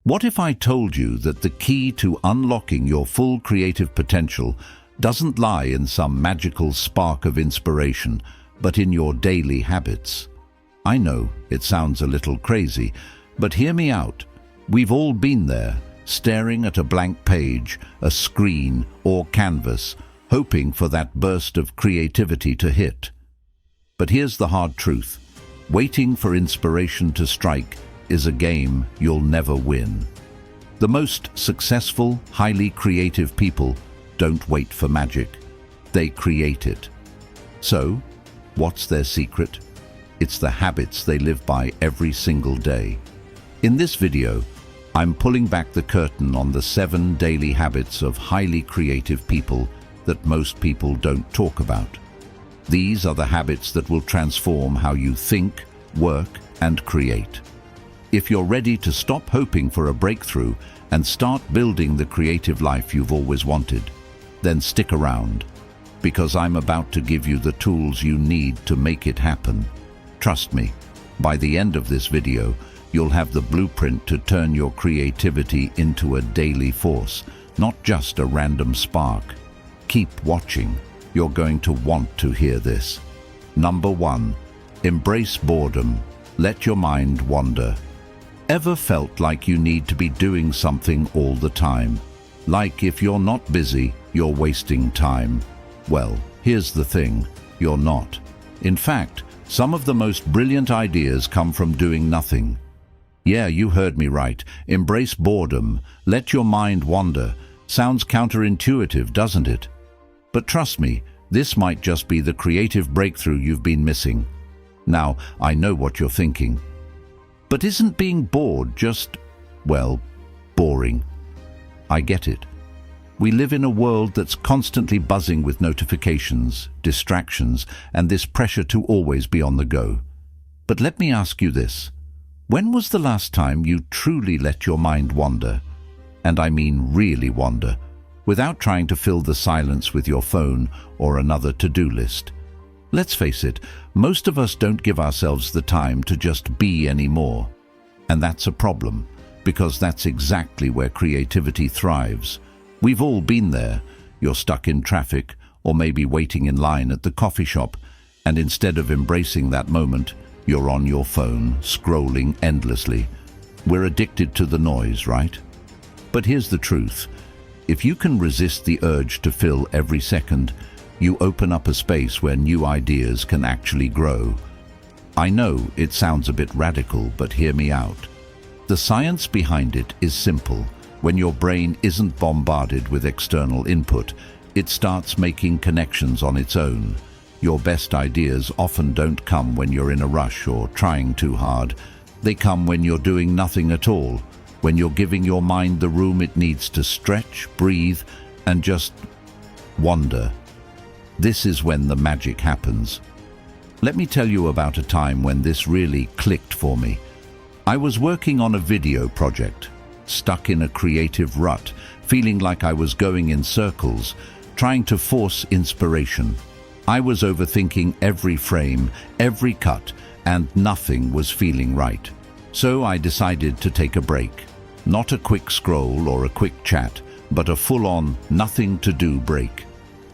What if I told you that the key to unlocking your full creative potential doesn't lie in some magical spark of inspiration, but in your daily habits? I know it sounds a little crazy, but hear me out. We've all been there, staring at a blank page, a screen, or canvas, hoping for that burst of creativity to hit. But here's the hard truth. Waiting for inspiration to strike is a game you'll never win. The most successful, highly creative people don't wait for magic. They create it. So, what's their secret? It's the habits they live by every single day. In this video, I'm pulling back the curtain on the 7 daily habits of highly creative people that most people don't talk about. These are the habits that will transform how you think, work, and create. If you're ready to stop hoping for a breakthrough and start building the creative life you've always wanted, then stick around, because I'm about to give you the tools you need to make it happen. Trust me, by the end of this video, you'll have the blueprint to turn your creativity into a daily force, not just a random spark. Keep watching. You're going to want to hear this. Number 1, embrace boredom. Let your mind wander. Ever felt like you need to be doing something all the time? Like if you're not busy, you're wasting time? Well, here's the thing, you're not. In fact, some of the most brilliant ideas come from doing nothing. Yeah, you heard me right. Embrace boredom. Let your mind wander. Sounds counterintuitive, doesn't it? But trust me, this might just be the creative breakthrough you've been missing. Now, I know what you're thinking. But isn't being bored just, well, boring? I get it. We live in a world that's constantly buzzing with notifications, distractions, and this pressure to always be on the go. But let me ask you this. When was the last time you truly let your mind wander? And I mean really wander, without trying to fill the silence with your phone or another to-do list. Let's face it, most of us don't give ourselves the time to just be anymore. And that's a problem, because that's exactly where creativity thrives. We've all been there. You're stuck in traffic, or maybe waiting in line at the coffee shop, and instead of embracing that moment, you're on your phone, scrolling endlessly. We're addicted to the noise, right? But here's the truth. If you can resist the urge to fill every second, you open up a space where new ideas can actually grow. I know it sounds a bit radical, but hear me out. The science behind it is simple. When your brain isn't bombarded with external input, it starts making connections on its own. Your best ideas often don't come when you're in a rush or trying too hard. They come when you're doing nothing at all, when you're giving your mind the room it needs to stretch, breathe, and just wander. This is when the magic happens. Let me tell you about a time when this really clicked for me. I was working on a video project, stuck in a creative rut, feeling like I was going in circles, trying to force inspiration. I was overthinking every frame, every cut, and nothing was feeling right. So I decided to take a break. Not a quick scroll or a quick chat, but a full-on, nothing-to-do break.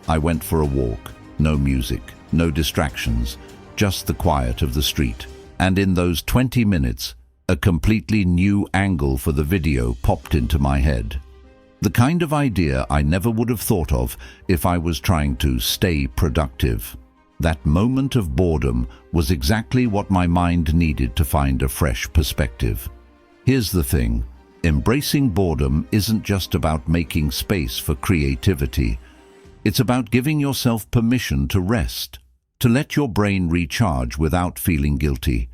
I went for a walk, no music, no distractions, just the quiet of the street. And in those 20 minutes, a completely new angle for the video popped into my head. The kind of idea I never would have thought of if I was trying to stay productive. That moment of boredom was exactly what my mind needed to find a fresh perspective. Here's the thing, embracing boredom isn't just about making space for creativity. It's about giving yourself permission to rest, to let your brain recharge without feeling guilty.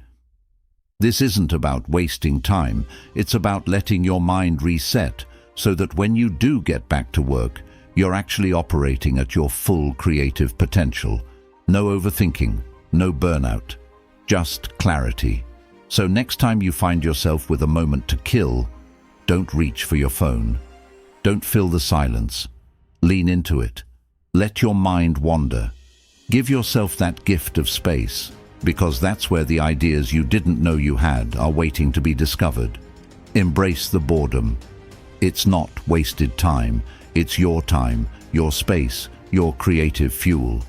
This isn't about wasting time, it's about letting your mind reset so that when you do get back to work, you're actually operating at your full creative potential. No overthinking, no burnout, just clarity. So next time you find yourself with a moment to kill, don't reach for your phone. Don't fill the silence. Lean into it. Let your mind wander. Give yourself that gift of space, because that's where the ideas you didn't know you had are waiting to be discovered. Embrace the boredom. It's not wasted time. It's your time, your space, your creative fuel.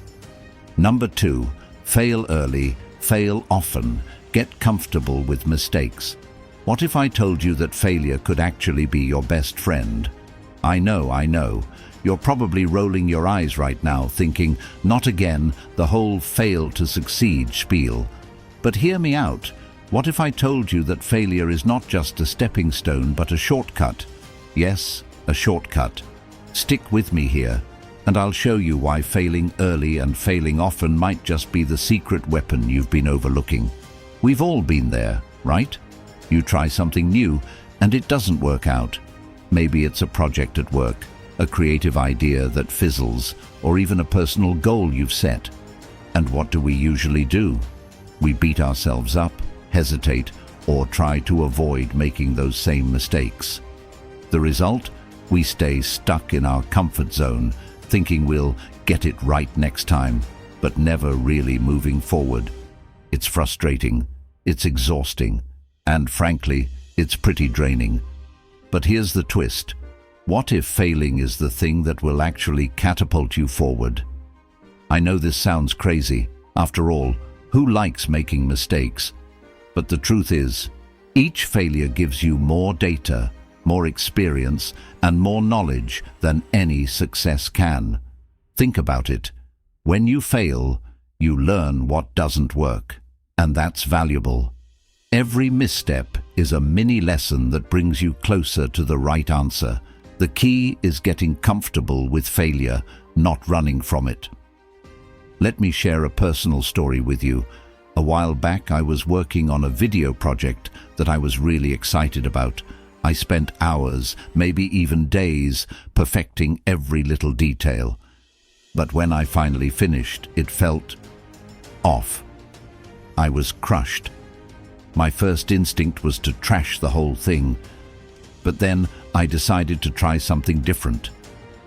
Number 2, fail early, fail often. Get comfortable with mistakes. What if I told you that failure could actually be your best friend? I know. You're probably rolling your eyes right now, thinking, not again, the whole fail to succeed spiel. But hear me out. What if I told you that failure is not just a stepping stone, but a shortcut? Yes, a shortcut. Stick with me here, and I'll show you why failing early and failing often might just be the secret weapon you've been overlooking. We've all been there, right? You try something new, and it doesn't work out. Maybe it's a project at work, a creative idea that fizzles, or even a personal goal you've set. And what do we usually do? We beat ourselves up, hesitate, or try to avoid making those same mistakes. The result? We stay stuck in our comfort zone, thinking we'll get it right next time, but never really moving forward. It's frustrating, it's exhausting, and frankly, it's pretty draining. But here's the twist. What if failing is the thing that will actually catapult you forward? I know this sounds crazy. After all, who likes making mistakes? But the truth is, each failure gives you more data, more experience, and more knowledge than any success can. Think about it. When you fail, you learn what doesn't work, and that's valuable. Every misstep is a mini lesson that brings you closer to the right answer. The key is getting comfortable with failure, not running from it. Let me share a personal story with you. A while back, I was working on a video project that I was really excited about. I spent hours, maybe even days, perfecting every little detail. But when I finally finished, it felt off. I was crushed. My first instinct was to trash the whole thing. But then I decided to try something different.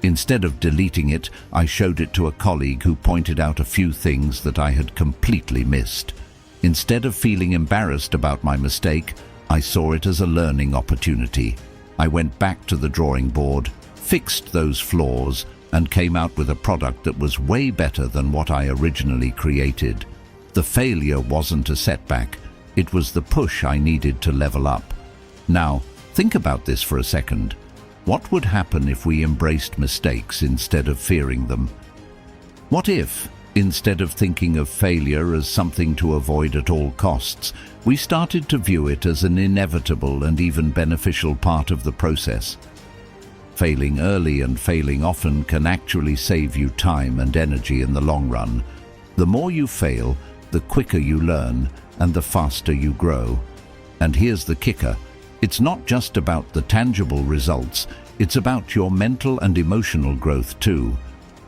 Instead of deleting it, I showed it to a colleague who pointed out a few things that I had completely missed. Instead of feeling embarrassed about my mistake, I saw it as a learning opportunity. I went back to the drawing board, fixed those flaws, and came out with a product that was way better than what I originally created. The failure wasn't a setback. It was the push I needed to level up. Now, think about this for a second. What would happen if we embraced mistakes instead of fearing them? What if, instead of thinking of failure as something to avoid at all costs, we started to view it as an inevitable and even beneficial part of the process? Failing early and failing often can actually save you time and energy in the long run. The more you fail, the quicker you learn and the faster you grow. And here's the kicker. It's not just about the tangible results, it's about your mental and emotional growth too.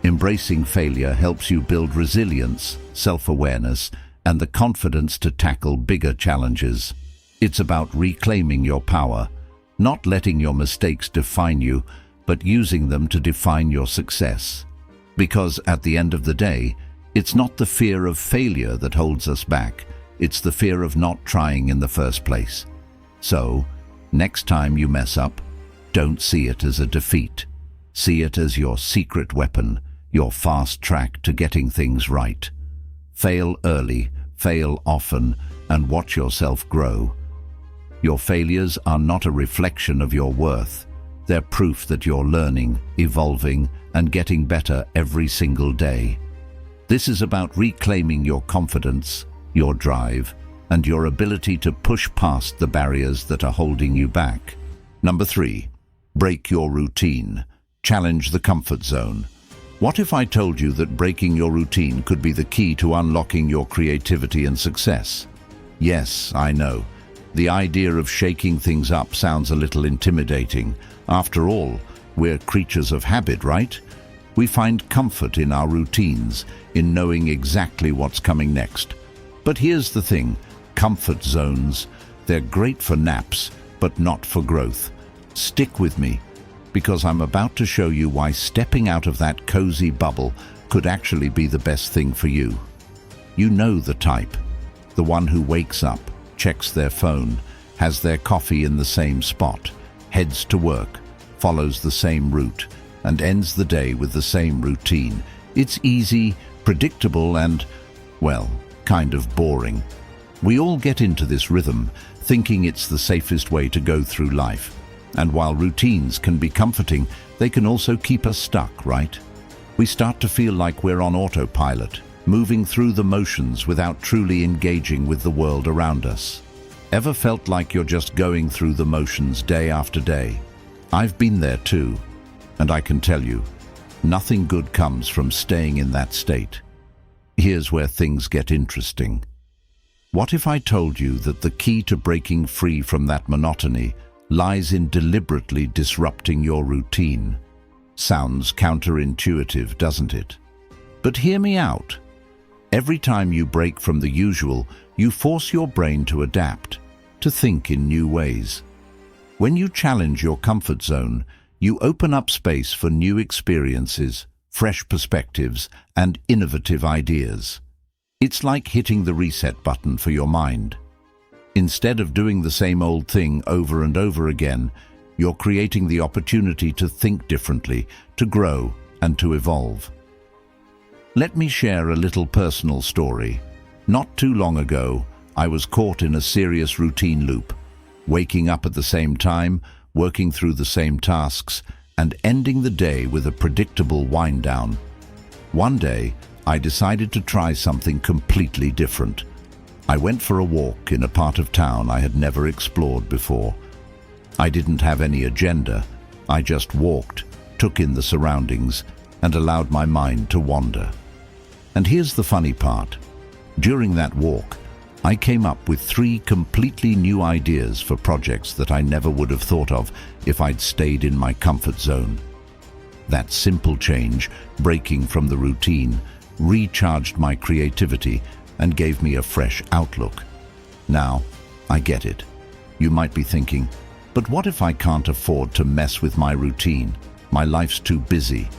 Embracing failure helps you build resilience, self-awareness, and the confidence to tackle bigger challenges. It's about reclaiming your power, not letting your mistakes define you, but using them to define your success. Because at the end of the day, it's not the fear of failure that holds us back, it's the fear of not trying in the first place. So, next time you mess up, don't see it as a defeat. See it as your secret weapon, your fast track to getting things right. Fail early, fail often, and watch yourself grow. Your failures are not a reflection of your worth. They're proof that you're learning, evolving, and getting better every single day. This is about reclaiming your confidence, your drive, and your ability to push past the barriers that are holding you back. Number 3, break your routine. Challenge the comfort zone. What if I told you that breaking your routine could be the key to unlocking your creativity and success? Yes, I know. The idea of shaking things up sounds a little intimidating. After all, we're creatures of habit, right? We find comfort in our routines, in knowing exactly what's coming next. But here's the thing. Comfort zones, they're great for naps, but not for growth. Stick with me, because I'm about to show you why stepping out of that cozy bubble could actually be the best thing for you. You know the type, the one who wakes up, checks their phone, has their coffee in the same spot, heads to work, follows the same route, and ends the day with the same routine. It's easy, predictable, and, well, kind of boring. We all get into this rhythm, thinking it's the safest way to go through life. And while routines can be comforting, they can also keep us stuck, right? We start to feel like we're on autopilot, moving through the motions without truly engaging with the world around us. Ever felt like you're just going through the motions day after day? I've been there too, and I can tell you, nothing good comes from staying in that state. Here's where things get interesting. What if I told you that the key to breaking free from that monotony lies in deliberately disrupting your routine? Sounds counterintuitive, doesn't it? But hear me out. Every time you break from the usual, you force your brain to adapt, to think in new ways. When you challenge your comfort zone, you open up space for new experiences, fresh perspectives, and innovative ideas. It's like hitting the reset button for your mind. Instead of doing the same old thing over and over again, you're creating the opportunity to think differently, to grow, and to evolve. Let me share a little personal story. Not too long ago, I was caught in a serious routine loop, waking up at the same time, working through the same tasks, and ending the day with a predictable wind-down. One day, I decided to try something completely different. I went for a walk in a part of town I had never explored before. I didn't have any agenda. I just walked, took in the surroundings, and allowed my mind to wander. And here's the funny part. During that walk, I came up with 3 completely new ideas for projects that I never would have thought of if I'd stayed in my comfort zone. That simple change, breaking from the routine, recharged my creativity and gave me a fresh outlook. Now, I get it. You might be thinking, but what if I can't afford to mess with my routine? My life's too busy.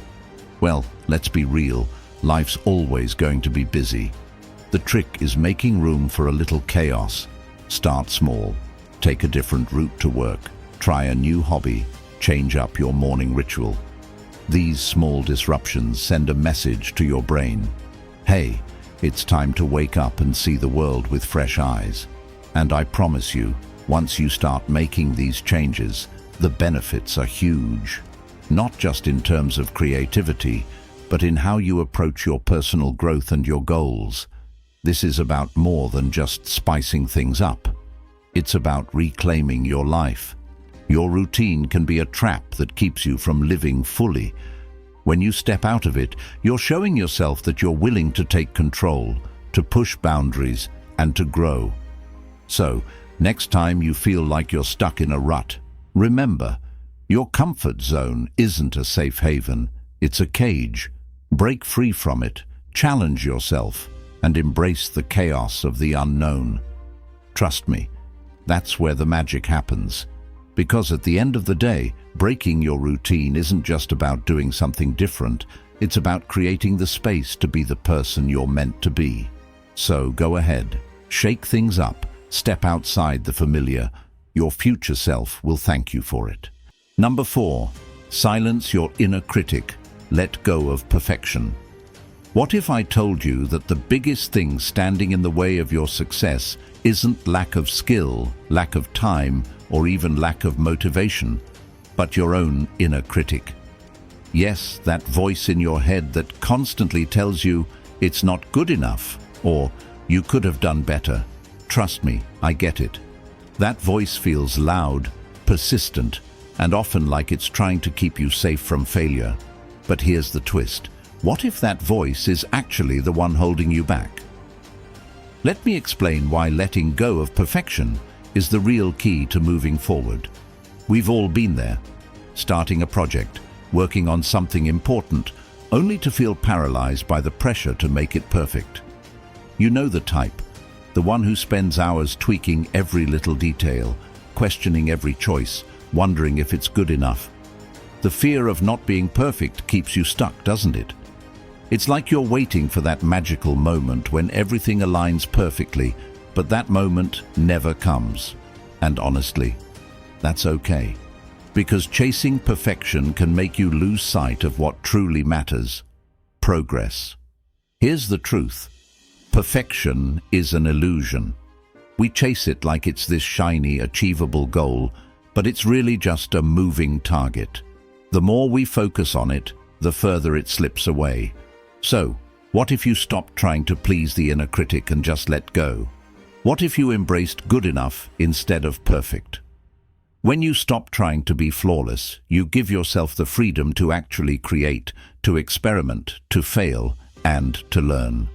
Well, let's be real. Life's always going to be busy. The trick is making room for a little chaos. Start small. Take a different route to work. Try a new hobby. Change up your morning ritual. These small disruptions send a message to your brain. Hey, it's time to wake up and see the world with fresh eyes. And I promise you, once you start making these changes, the benefits are huge. Not just in terms of creativity, but in how you approach your personal growth and your goals. This is about more than just spicing things up. It's about reclaiming your life. Your routine can be a trap that keeps you from living fully. When you step out of it, you're showing yourself that you're willing to take control, to push boundaries, and to grow. So, next time you feel like you're stuck in a rut, remember, your comfort zone isn't a safe haven, it's a cage. Break free from it, challenge yourself, and embrace the chaos of the unknown. Trust me, that's where the magic happens. Because at the end of the day, breaking your routine isn't just about doing something different, it's about creating the space to be the person you're meant to be. So go ahead, shake things up, step outside the familiar. Your future self will thank you for it. Number 4, silence your inner critic. Let go of perfection. What if I told you that the biggest thing standing in the way of your success isn't lack of skill, lack of time, or even lack of motivation, but your own inner critic? Yes, that voice in your head that constantly tells you it's not good enough, or you could have done better. Trust me, I get it. That voice feels loud, persistent, and often like it's trying to keep you safe from failure. But here's the twist. What if that voice is actually the one holding you back? Let me explain why letting go of perfection is the real key to moving forward. We've all been there, starting a project, working on something important, only to feel paralyzed by the pressure to make it perfect. You know the type, the one who spends hours tweaking every little detail, questioning every choice, wondering if it's good enough. The fear of not being perfect keeps you stuck, doesn't it? It's like you're waiting for that magical moment when everything aligns perfectly, but that moment never comes. And honestly, that's okay. Because chasing perfection can make you lose sight of what truly matters: progress. Here's the truth. Perfection is an illusion. We chase it like it's this shiny, achievable goal, but it's really just a moving target. The more we focus on it, the further it slips away. So, what if you stopped trying to please the inner critic and just let go? What if you embraced good enough instead of perfect? When you stop trying to be flawless, you give yourself the freedom to actually create, to experiment, to fail, and to learn.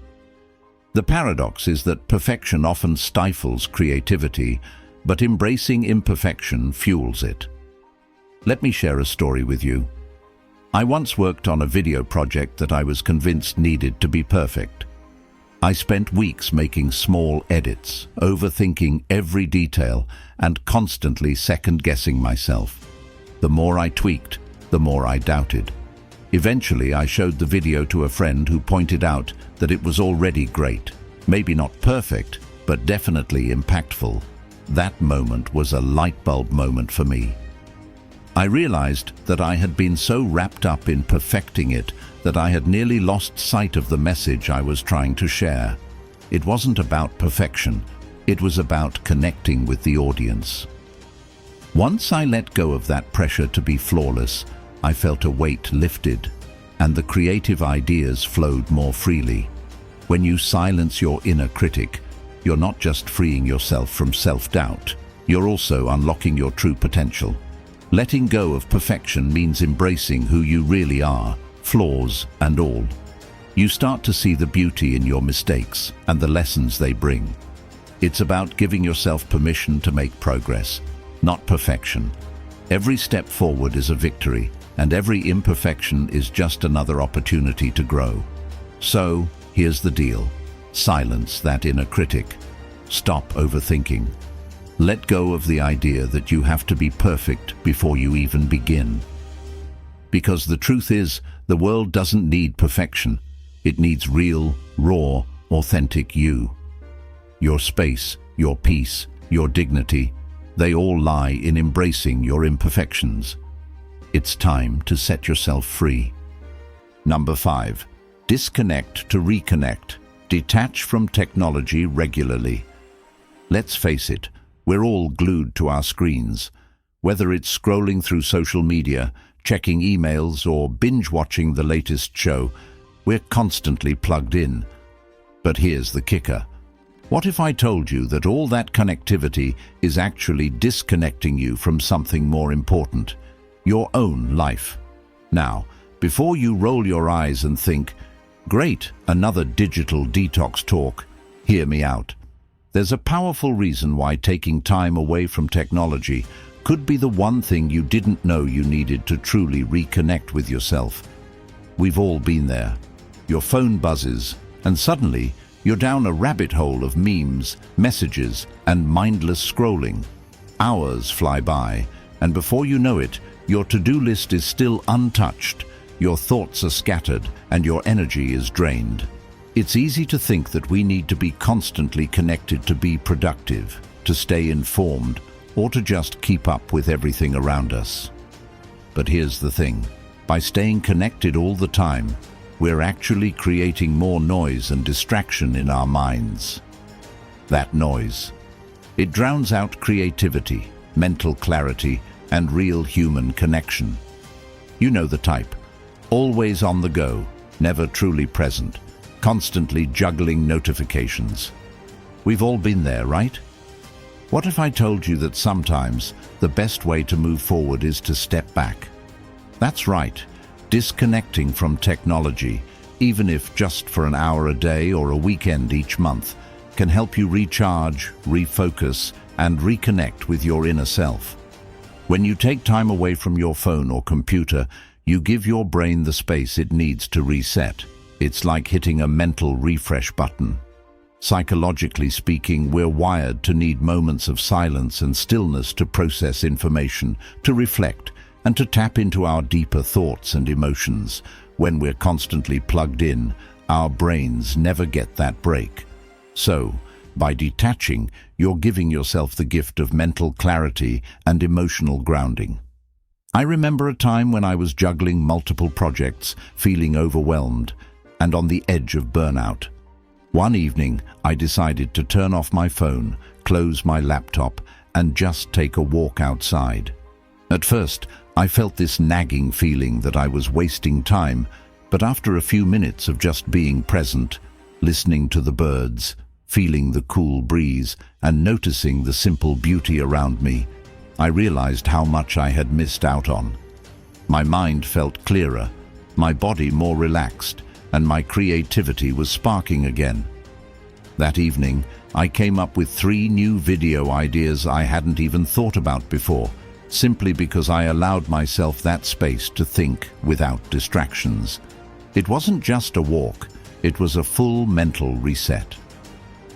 The paradox is that perfection often stifles creativity, but embracing imperfection fuels it. Let me share a story with you. I once worked on a video project that I was convinced needed to be perfect. I spent weeks making small edits, overthinking every detail, and constantly second-guessing myself. The more I tweaked, the more I doubted. Eventually, I showed the video to a friend who pointed out that it was already great. Maybe not perfect, but definitely impactful. That moment was a light bulb moment for me. I realized that I had been so wrapped up in perfecting it that I had nearly lost sight of the message I was trying to share. It wasn't about perfection, it was about connecting with the audience. Once I let go of that pressure to be flawless, I felt a weight lifted, and the creative ideas flowed more freely. When you silence your inner critic, you're not just freeing yourself from self-doubt, you're also unlocking your true potential. Letting go of perfection means embracing who you really are, flaws and all. You start to see the beauty in your mistakes and the lessons they bring. It's about giving yourself permission to make progress, not perfection. Every step forward is a victory, and every imperfection is just another opportunity to grow. So, here's the deal. Silence that inner critic. Stop overthinking. Let go of the idea that you have to be perfect before you even begin. Because the truth is, the world doesn't need perfection. It needs real, raw, authentic you. Your space, your peace, your dignity, they all lie in embracing your imperfections. It's time to set yourself free. Number 5. Disconnect to reconnect. Detach from technology regularly. Let's face it, we're all glued to our screens. Whether it's scrolling through social media, checking emails, or binge-watching the latest show, we're constantly plugged in. But here's the kicker. What if I told you that all that connectivity is actually disconnecting you from something more important? Your own life. Now, before you roll your eyes and think, "Great, another digital detox talk," hear me out. There's a powerful reason why taking time away from technology could be the one thing you didn't know you needed to truly reconnect with yourself. We've all been there. Your phone buzzes, and suddenly you're down a rabbit hole of memes, messages, and mindless scrolling. Hours fly by, and before you know it, your to-do list is still untouched, your thoughts are scattered, and your energy is drained. It's easy to think that we need to be constantly connected to be productive, to stay informed, or to just keep up with everything around us. But here's the thing. By staying connected all the time, we're actually creating more noise and distraction in our minds. That noise. It drowns out creativity, mental clarity, and real human connection. You know the type. Always on the go, never truly present, constantly juggling notifications. We've all been there, right? What if I told you that sometimes the best way to move forward is to step back? That's right, disconnecting from technology, even if just for an hour a day or a weekend each month, can help you recharge, refocus, and reconnect with your inner self. When you take time away from your phone or computer, you give your brain the space it needs to reset. It's like hitting a mental refresh button. Psychologically speaking, we're wired to need moments of silence and stillness to process information, to reflect, and to tap into our deeper thoughts and emotions. When we're constantly plugged in, our brains never get that break. So, By detaching, you're giving yourself the gift of mental clarity and emotional grounding. I remember a time when I was juggling multiple projects, feeling overwhelmed, and on the edge of burnout. One evening, I decided to turn off my phone, close my laptop, and just take a walk outside. At first, I felt this nagging feeling that I was wasting time, but after a few minutes of just being present, listening to the birds, feeling the cool breeze, and noticing the simple beauty around me, I realized how much I had missed out on. My mind felt clearer, my body more relaxed, and my creativity was sparking again. That evening, I came up with 3 new video ideas I hadn't even thought about before, simply because I allowed myself that space to think without distractions. It wasn't just a walk, it was a full mental reset.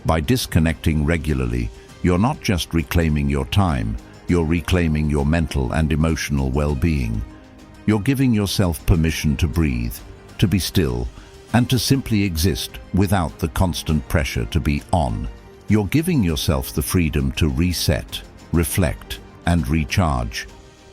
By disconnecting regularly, you're not just reclaiming your time, you're reclaiming your mental and emotional well-being. You're giving yourself permission to breathe, to be still, and to simply exist without the constant pressure to be on. You're giving yourself the freedom to reset, reflect, and recharge,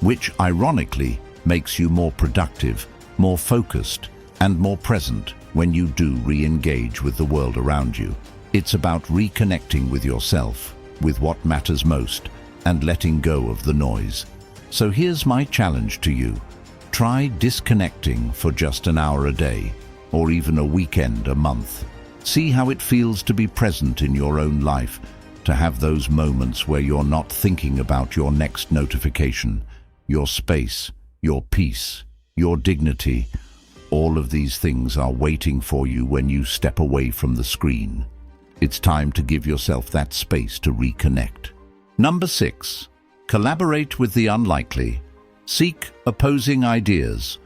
which ironically makes you more productive, more focused, and more present when you do re-engage with the world around you. It's about reconnecting with yourself, with what matters most, and letting go of the noise. So here's my challenge to you. Try disconnecting for just an hour a day, or even a weekend a month. See how it feels to be present in your own life, to have those moments where you're not thinking about your next notification, your space, your peace, your dignity. All of these things are waiting for you when you step away from the screen. It's time to give yourself that space to reconnect. Number 6. Collaborate with the unlikely. Seek opposing ideas.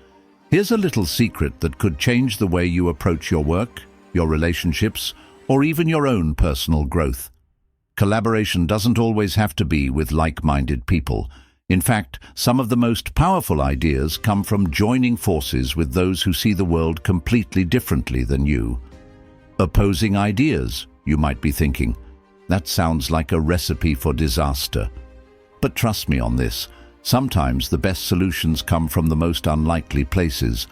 Here's a little secret that could change the way you approach your work, your relationships, or even your own personal growth. Collaboration doesn't always have to be with like-minded people. In fact, some of the most powerful ideas come from joining forces with those who see the world completely differently than you. Opposing ideas, you might be thinking. That sounds like a recipe for disaster. But trust me on this, sometimes the best solutions come from the most unlikely places.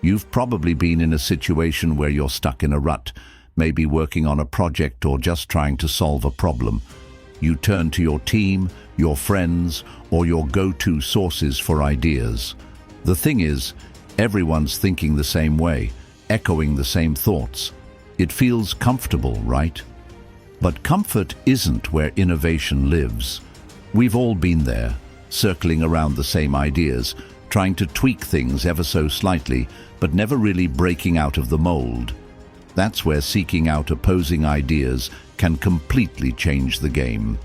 You've probably been in a situation where you're stuck in a rut, maybe working on a project or just trying to solve a problem. You turn to your team, your friends, or your go-to sources for ideas. The thing is, everyone's thinking the same way, echoing the same thoughts. It feels comfortable, right? But comfort isn't where innovation lives. We've all been there, circling around the same ideas, trying to tweak things ever so slightly, but never really breaking out of the mold. That's where seeking out opposing ideas can completely change the game.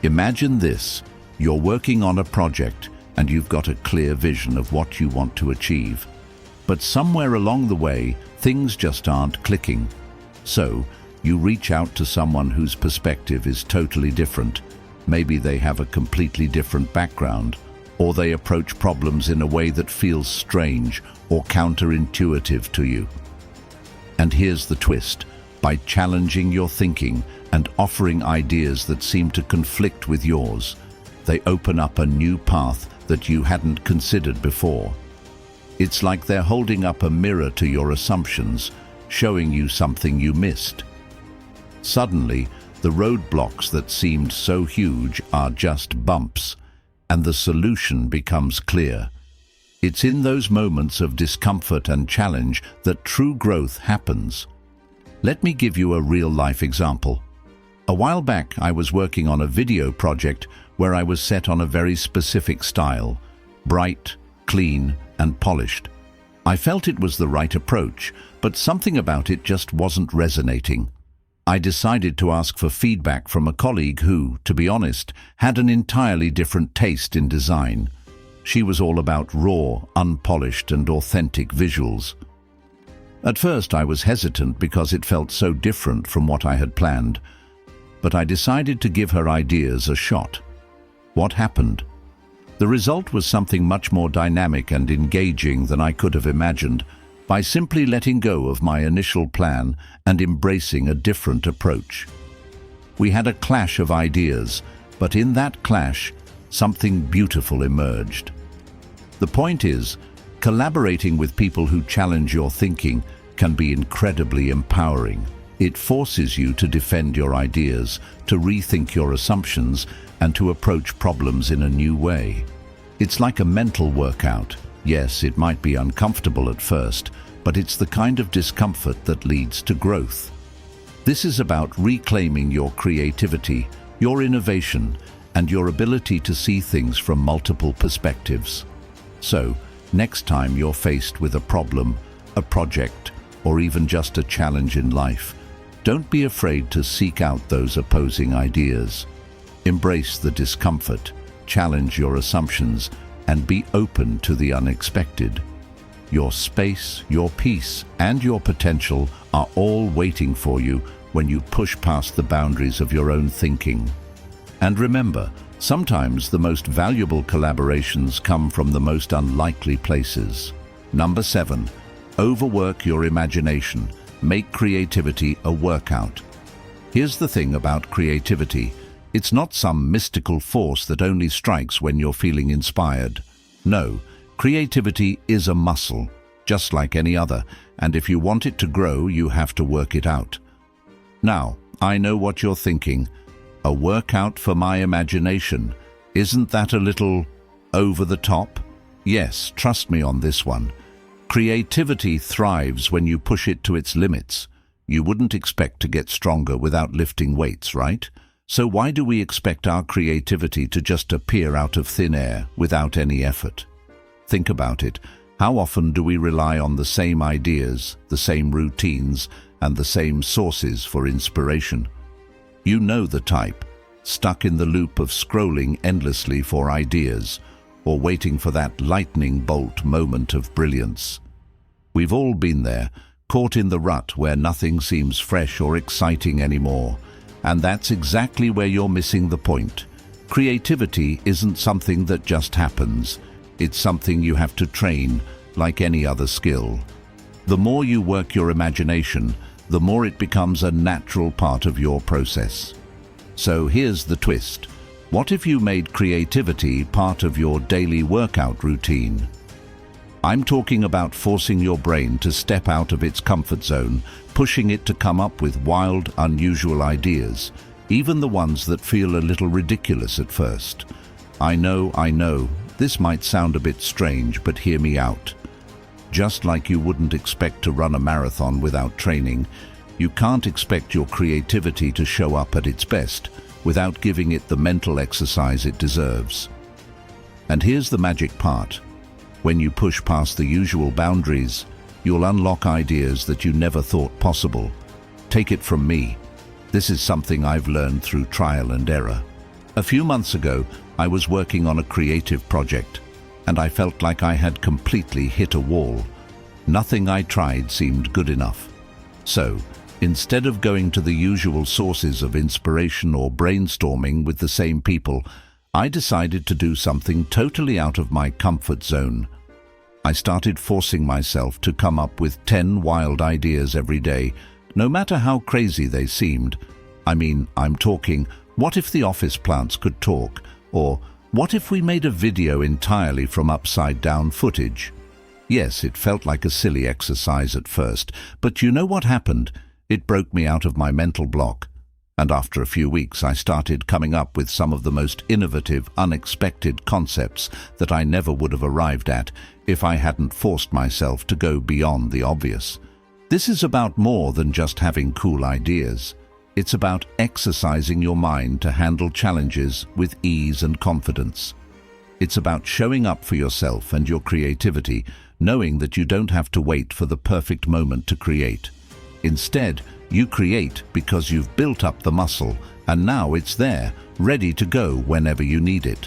Imagine this: you're working on a project and you've got a clear vision of what you want to achieve. But somewhere along the way, things just aren't clicking. So, you reach out to someone whose perspective is totally different. Maybe they have a completely different background, or they approach problems in a way that feels strange or counterintuitive to you. And here's the twist: by challenging your thinking and offering ideas that seem to conflict with yours, they open up a new path that you hadn't considered before. It's like they're holding up a mirror to your assumptions, showing you something you missed. Suddenly, the roadblocks that seemed so huge are just bumps, and the solution becomes clear. It's in those moments of discomfort and challenge that true growth happens. Let me give you a real-life example. A while back, I was working on a video project where I was set on a very specific style: bright, clean, and polished. I felt it was the right approach, but something about it just wasn't resonating. I decided to ask for feedback from a colleague who, to be honest, had an entirely different taste in design. She was all about raw, unpolished, and authentic visuals. At first, I was hesitant because it felt so different from what I had planned, but I decided to give her ideas a shot. What happened? The result was something much more dynamic and engaging than I could have imagined, by simply letting go of my initial plan and embracing a different approach. We had a clash of ideas, but in that clash, something beautiful emerged. The point is, collaborating with people who challenge your thinking can be incredibly empowering. It forces you to defend your ideas, to rethink your assumptions, and to approach problems in a new way. It's like a mental workout. Yes, it might be uncomfortable at first, but it's the kind of discomfort that leads to growth. This is about reclaiming your creativity, your innovation, and your ability to see things from multiple perspectives. So, next time you're faced with a problem, a project, or even just a challenge in life, don't be afraid to seek out those opposing ideas. Embrace the discomfort, challenge your assumptions, and be open to the unexpected. Your space, your peace, and your potential are all waiting for you when you push past the boundaries of your own thinking. And remember, sometimes the most valuable collaborations come from the most unlikely places. Number 7, overwork your imagination. Make creativity a workout. Here's the thing about creativity. It's not some mystical force that only strikes when you're feeling inspired. No, creativity is a muscle, just like any other, and if you want it to grow, you have to work it out. Now, I know what you're thinking. A workout for my imagination. Isn't that a little over the top? Yes, trust me on this one. Creativity thrives when you push it to its limits. You wouldn't expect to get stronger without lifting weights, right? So why do we expect our creativity to just appear out of thin air without any effort? Think about it. How often do we rely on the same ideas, the same routines, and the same sources for inspiration? You know the type, stuck in the loop of scrolling endlessly for ideas, or waiting for that lightning bolt moment of brilliance. We've all been there, caught in the rut where nothing seems fresh or exciting anymore. And that's exactly where you're missing the point. Creativity isn't something that just happens. It's something you have to train, like any other skill. The more you work your imagination, the more it becomes a natural part of your process. So here's the twist. What if you made creativity part of your daily workout routine? I'm talking about forcing your brain to step out of its comfort zone, pushing it to come up with wild, unusual ideas, even the ones that feel a little ridiculous at first. I know, this might sound a bit strange, but hear me out. Just like you wouldn't expect to run a marathon without training, you can't expect your creativity to show up at its best without giving it the mental exercise it deserves. And here's the magic part. When you push past the usual boundaries, you'll unlock ideas that you never thought possible. Take it from me. This is something I've learned through trial and error. A few months ago, I was working on a creative project, and I felt like I had completely hit a wall. Nothing I tried seemed good enough. So, instead of going to the usual sources of inspiration or brainstorming with the same people, I decided to do something totally out of my comfort zone. I started forcing myself to come up with 10 wild ideas every day, no matter how crazy they seemed. I'm talking, what if the office plants could talk? Or, what if we made a video entirely from upside-down footage? Yes, it felt like a silly exercise at first, but you know what happened? It broke me out of my mental block. And after a few weeks, I started coming up with some of the most innovative, unexpected concepts that I never would have arrived at if I hadn't forced myself to go beyond the obvious. This is about more than just having cool ideas. It's about exercising your mind to handle challenges with ease and confidence. It's about showing up for yourself and your creativity, knowing that you don't have to wait for the perfect moment to create. Instead, you create because you've built up the muscle, and now it's there, ready to go whenever you need it.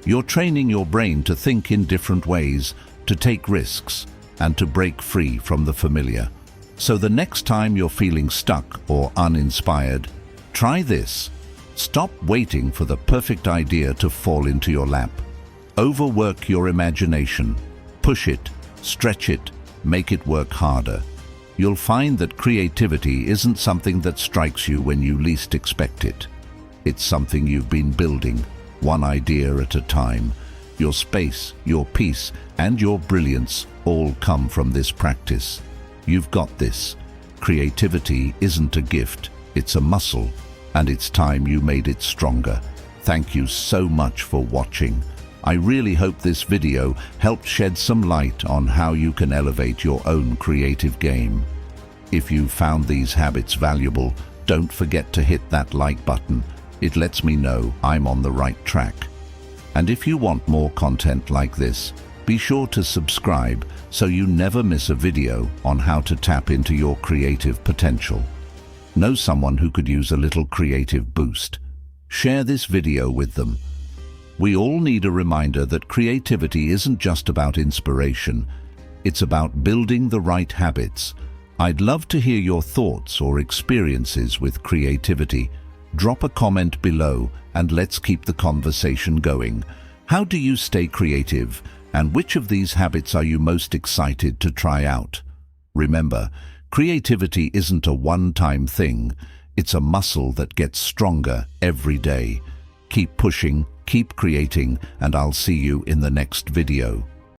You're training your brain to think in different ways, to take risks, and to break free from the familiar. So the next time you're feeling stuck or uninspired, try this. Stop waiting for the perfect idea to fall into your lap. Overwork your imagination. Push it, stretch it, make it work harder. You'll find that creativity isn't something that strikes you when you least expect it. It's something you've been building, one idea at a time. Your space, your peace, and your brilliance all come from this practice. You've got this. Creativity isn't a gift, it's a muscle, and it's time you made it stronger. Thank you so much for watching. I really hope this video helped shed some light on how you can elevate your own creative game. If you found these habits valuable, don't forget to hit that like button. It lets me know I'm on the right track. And if you want more content like this, be sure to subscribe so you never miss a video on how to tap into your creative potential. Know someone who could use a little creative boost? Share this video with them. We all need a reminder that creativity isn't just about inspiration, it's about building the right habits. I'd love to hear your thoughts or experiences with creativity. Drop a comment below and let's keep the conversation going. How do you stay creative, and which of these habits are you most excited to try out? Remember, creativity isn't a one-time thing. It's a muscle that gets stronger every day. Keep pushing, keep creating, and I'll see you in the next video.